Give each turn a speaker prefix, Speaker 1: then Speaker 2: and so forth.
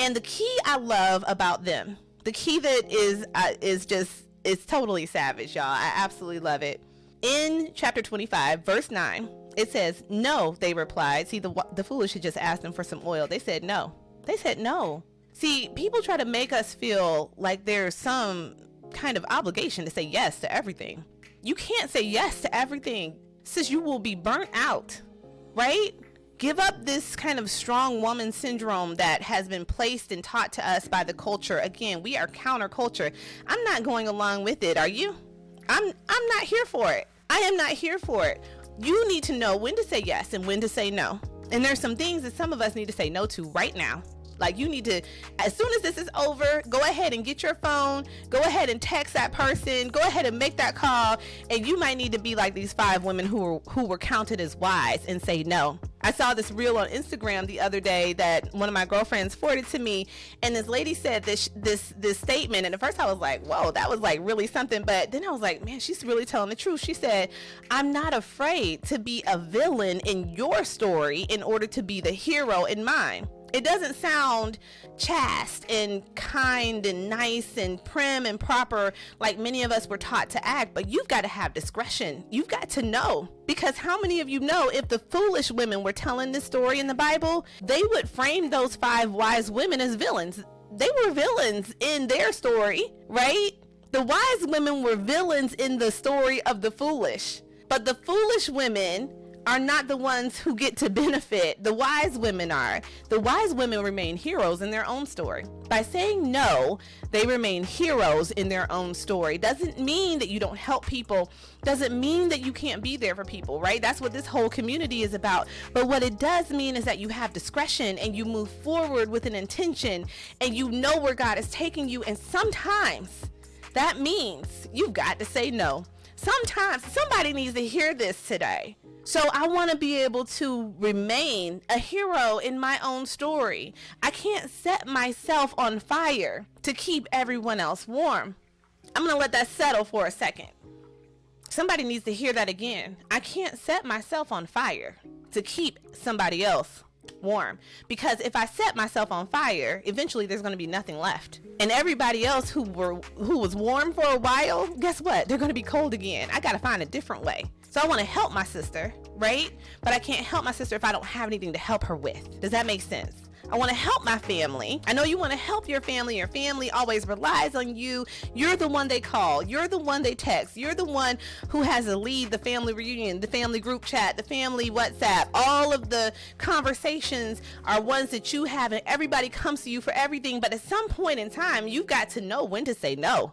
Speaker 1: And the key I love about them, the key that is totally savage, y'all. I absolutely love it. In chapter 25, verse 9, it says, "No," they replied. See, the foolish had just asked them for some oil. They said no. They said no. See, people try to make us feel like there's some kind of obligation to say yes to everything. You can't say yes to everything, sis. You will be burnt out, right? Give up this kind of strong woman syndrome that has been placed and taught to us by the culture. Again, we are counterculture. I'm not going along with it. Are you? I'm not here for it. I am not here for it. You need to know when to say yes and when to say no. And there's some things that some of us need to say no to right now. Like, you need to, as soon as this is over, go ahead and get your phone, go ahead and text that person, go ahead and make that call. And you might need to be like these 5 women who were counted as wise and say no. I saw this reel on Instagram the other day that one of my girlfriends forwarded to me, and this lady said this statement, and at first I was like, whoa, that was like really something. But then I was like, man, she's really telling the truth. She said, "I'm not afraid to be a villain in your story in order to be the hero in mine." It doesn't sound chaste and kind and nice and prim and proper like many of us were taught to act, but you've got to have discretion. You've got to know, because how many of you know if the foolish women were telling this story in the Bible, they would frame those 5 wise women as villains. They were villains in their story, right? The wise women were villains in the story of the foolish, but the foolish women are not the ones who get to benefit. The wise women are. The wise women remain heroes in their own story. By saying no, they remain heroes in their own story. Doesn't mean that you don't help people. Doesn't mean that you can't be there for people, right? That's what this whole community is about. But what it does mean is that you have discretion and you move forward with an intention and you know where God is taking you. And sometimes that means you've got to say no. Sometimes somebody needs to hear this today. So I want to be able to remain a hero in my own story. I can't set myself on fire to keep everyone else warm. I'm going to let that settle for a second. Somebody needs to hear that again. I can't set myself on fire to keep somebody else warm, because if I set myself on fire, eventually there's going to be nothing left, and everybody else who was warm for a while, guess what? They're going to be cold again. I got to find a different way. So I want to help my sister, right? But I can't help my sister if I don't have anything to help her with. Does that make sense? I want to help my family. I know you want to help your family. Your family always relies on you. You're the one they call. You're the one they text. You're the one who has to lead the family reunion, the family group chat, the family WhatsApp. All of the conversations are ones that you have, and everybody comes to you for everything. But at some point in time, you've got to know when to say no.